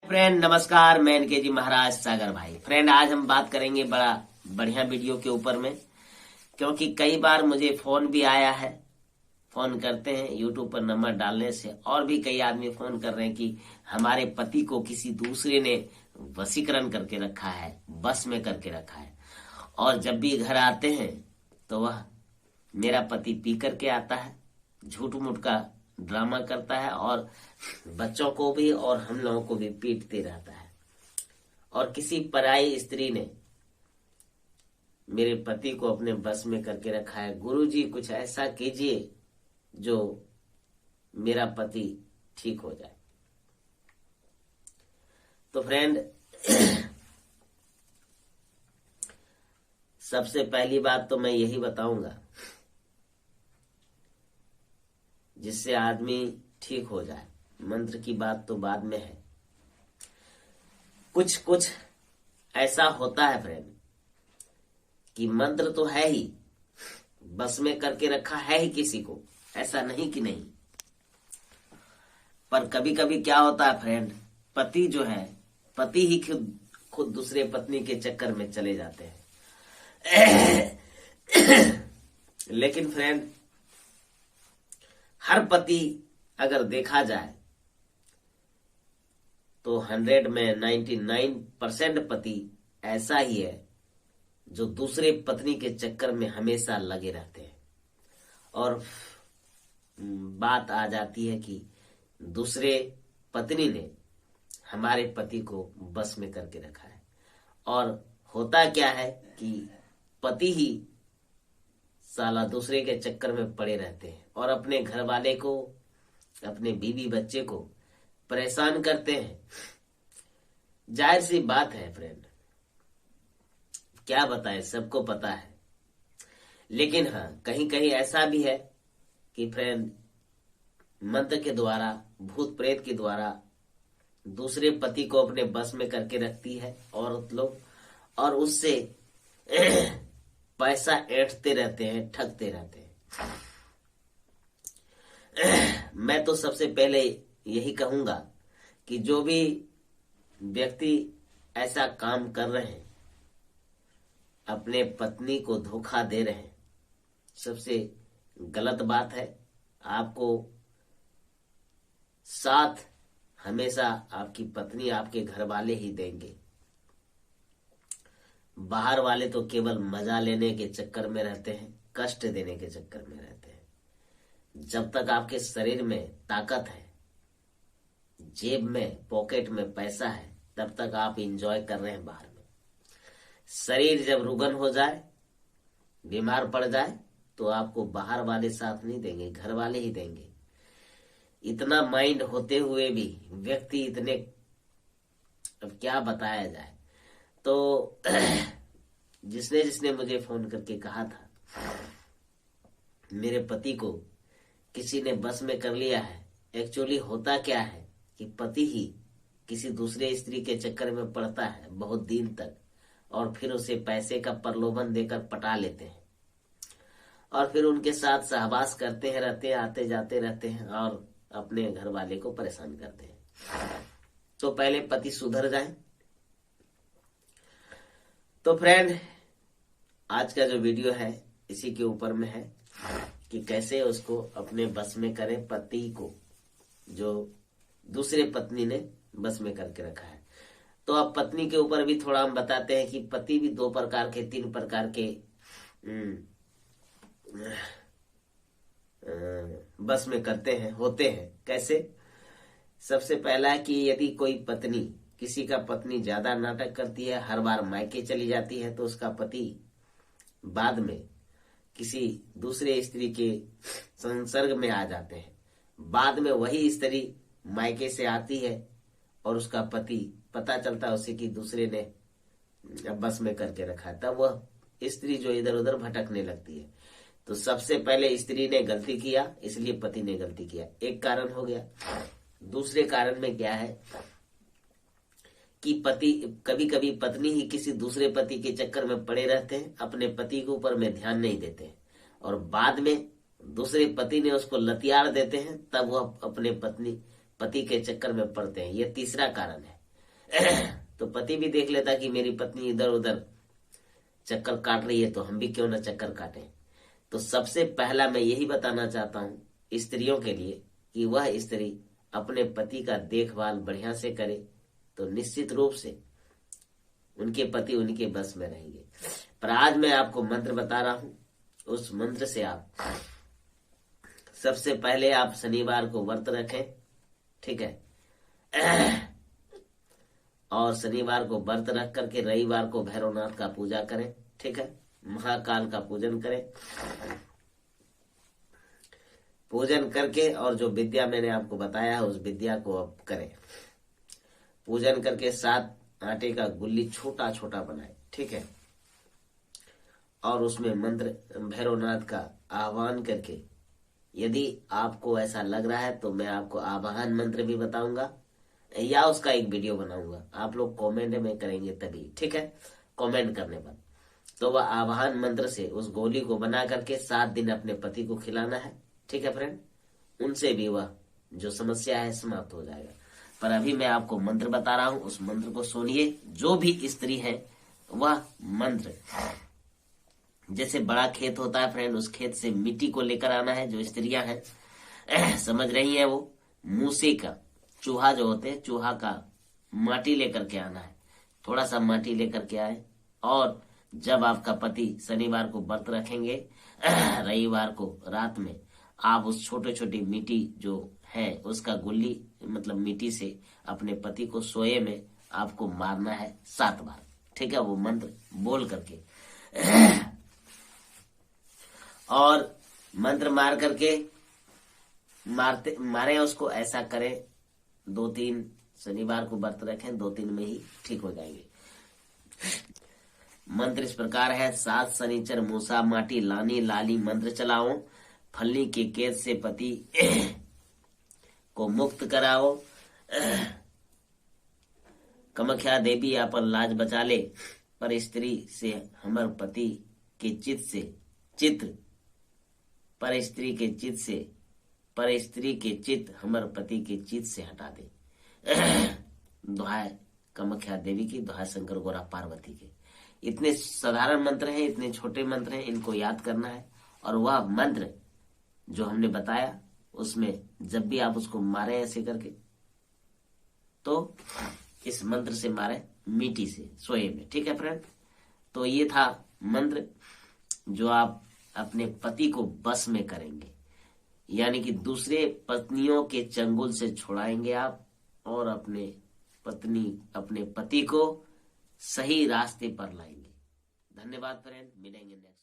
Friend नमस्कार, मैं इनके जी महाराज सागर भाई। फ्रेंड आज हम बात करेंगे बड़ा बढ़िया वीडियो के ऊपर में, क्योंकि कई बार मुझे फोन भी आया है। फोन करते हैं यूट्यूब पर नंबर डालने से, और भी कई आदमी फोन कर रहे हैं कि हमारे पति को किसी दूसरे ने वशीकरण करके रखा है, बस में करके रखा है। और जब भी घर आते हैं तो वह मेरा पति पी करके आता है, झूठ मूठ का ड्रामा करता है और बच्चों को भी और हम लोगों को भी पीटते रहता है। और किसी पराई स्त्री ने मेरे पति को अपने बस में करके रखा है। गुरुजी कुछ ऐसा कीजिए जो मेरा पति ठीक हो जाए। तो फ्रेंड सबसे पहली बात तो मैं यही बताऊंगा जिससे आदमी ठीक हो जाए। मंत्र की बात तो बाद में है। कुछ कुछ ऐसा होता है फ्रेंड कि मंत्र तो है ही, बस में करके रखा है ही किसी को, ऐसा नहीं कि नहीं। पर कभी कभी क्या होता है फ्रेंड, पति जो है, पति ही खुद दूसरे पत्नी के चक्कर में चले जाते हैं। लेकिन फ्रेंड हर पति अगर देखा जाए तो 100 में 99% पति ऐसा ही है जो दूसरे पत्नी के चक्कर में हमेशा लगे रहते हैं। और बात आ जाती है कि दूसरे पत्नी ने हमारे पति को बस में करके रखा है। और होता क्या है कि पति ही साला दूसरे के चक्कर में पड़े रहते हैं और अपने घर वाले को, अपने बीवी बच्चे को परेशान करते हैं। जाहिर सी बात है फ्रेंड, क्या बताएं, सबको पता है। लेकिन हाँ, कहीं कहीं ऐसा भी है कि फ्रेंड मंत्र के द्वारा, भूत प्रेत के द्वारा दूसरे पति को अपने बस में करके रखती है औरत लोग, और उससे पैसा ऐंठते रहते हैं, ठगते रहते हैं। मैं तो सबसे पहले यही कहूंगा कि जो भी व्यक्ति ऐसा काम कर रहे हैं, अपने पत्नी को धोखा दे रहे हैं, सबसे गलत बात है। आपको साथ हमेशा आपकी पत्नी, आपके घर वाले ही देंगे। बाहर वाले तो केवल मजा लेने के चक्कर में रहते हैं, कष्ट देने के चक्कर में रहते हैं। जब तक आपके शरीर में ताकत है, जेब में, पॉकेट में पैसा है, तब तक आप एंजॉय कर रहे हैं बाहर में। शरीर जब रुगन हो जाए, बीमार पड़ जाए, तो आपको बाहर वाले साथ नहीं देंगे, घर वाले ही देंगे। इतना माइंड होते हुए भी व्यक्ति इतने, अब क्या बताया जाए। तो जिसने जिसने मुझे फोन करके कहा था मेरे पति को किसी ने बस में कर लिया है, एक्चुअली होता क्या है कि पति ही किसी दूसरे स्त्री के चक्कर में पड़ता है बहुत दिन तक, और फिर उसे पैसे का प्रलोभन देकर पटा लेते हैं और फिर उनके साथ सहवास करते हैं, रहते हैं, आते जाते रहते हैं और अपने घर वाले को परेशान करते हैं। तो पहले पति सुधर जाए। तो फ्रेंड आज का जो वीडियो है इसी के ऊपर में है कि कैसे उसको अपने बस में करें, पति को जो दूसरे पत्नी ने बस में करके रखा है। तो अब पत्नी के ऊपर भी थोड़ा हम बताते हैं कि पति भी 2 प्रकार के, 3 प्रकार के बस में करते हैं, होते हैं। कैसे? सबसे पहला है कि यदि कोई पत्नी, किसी का पत्नी ज्यादा नाटक करती है, हर बार मायके चली जाती है, तो उसका पति बाद में किसी दूसरे स्त्री के संसर्ग में आ जाते हैं। बाद में वही स्त्री मायके से आती है और उसका पति, पता चलता है उसे कि दूसरे ने बस में करके रखा है, तब वह स्त्री जो इधर उधर भटकने लगती है। तो सबसे पहले स्त्री ने गलती किया, इसलिए पति ने गलती किया, एक कारण हो गया। दूसरे कारण में क्या है कि पति, कभी कभी पत्नी ही किसी दूसरे पति के चक्कर में पड़े रहते हैं, अपने पति के ऊपर में ध्यान नहीं देते हैं, और बाद में दूसरे पति ने उसको लतियार देते हैं, तब वह अपने पति के चक्कर में पड़ते हैं। ये तीसरा कारण है। तो पति भी देख लेता कि मेरी पत्नी इधर उधर चक्कर काट रही है, तो हम भी क्यों ना चक्कर काटें। तो सबसे पहला मैं यही बताना चाहता हूं स्त्रियों के लिए कि वह स्त्री अपने पति का देखभाल बढ़िया से करे, तो निश्चित रूप से उनके पति उनके बस में रहेंगे। पर आज मैं आपको मंत्र बता रहा हूं, उस मंत्र से आप सबसे पहले आप शनिवार को व्रत रखें, ठीक है। और शनिवार को व्रत रख करके रविवार को भैरवनाथ का पूजा करें, ठीक है। महाकाल का पूजन करें, पूजन करके और जो विद्या मैंने आपको बताया है उस विद्या को अब करें। पूजन करके 7 आटे का गुल्ली छोटा छोटा बनाए, ठीक है। और उसमें मंत्र भैरवनाथ का आह्वान करके, यदि आपको ऐसा लग रहा है तो मैं आपको आवाहन मंत्र भी बताऊंगा या उसका एक वीडियो बनाऊंगा, आप लोग कमेंट में करेंगे तभी, ठीक है। कमेंट करने पर तो वह आवाहन मंत्र से उस गोली को बना करके 7 दिन अपने पति को खिलाना है, ठीक है फ्रेंड। उनसे भी वह जो समस्या है समाप्त हो जाएगा। पर अभी मैं आपको मंत्र बता रहा हूं, उस मंत्र को सुनिए। जो भी स्त्री है वह मंत्र, जैसे बड़ा खेत होता है फ्रेंड, उस खेत से मिट्टी को लेकर आना है। जो स्त्रियां हैं समझ रही हैं, वो मूसे का चूहा जो होते हैं, चूहा का माटी लेकर के आना है। थोड़ा सा माटी लेकर के आए, और जब आपका पति शनिवार को व्रत रखेंगे, रविवार को रात में आप उस छोटे छोटी मिट्टी जो है उसका गुल्ली मतलब मिट्टी से अपने पति को सोए में आपको मारना है 7 बार, ठीक है। वो मंत्र बोल करके और मंत्र मार करके मारे उसको, ऐसा करें 2-3 शनिवार को व्रत रखें, 2-3 में ही ठीक हो जाएंगे। मंत्र इस प्रकार है: 7 शनिचर मूसा माटी लानी लाली मंत्र चलाओ, फलनी के कैद से पति को मुक्त कराओ, कामाख्या देवी अपन लाज बचा ले, पर स्त्री से हमर पति के चित से चित्र, पर स्त्री के चित हमर पति के चित से हटा दे। दुहाय कामाख्या देवी की, दुहाय शंकर गौरा पार्वती के। इतने साधारण मंत्र हैं, इतने छोटे मंत्र हैं, इनको याद करना है। और वह मंत्र जो हमने बताया उसमें जब भी आप उसको मारे ऐसे करके, तो इस मंत्र से मारे मिट्टी से सोए में, ठीक है फ्रेंड। तो ये था मंत्र जो आप अपने पति को बस में करेंगे, यानी कि दूसरे पत्नियों के चंगुल से छुड़ाएंगे आप, और अपने पति को सही रास्ते पर लाएंगे। धन्यवाद फ्रेंड, मिलेंगे नेक्स्ट।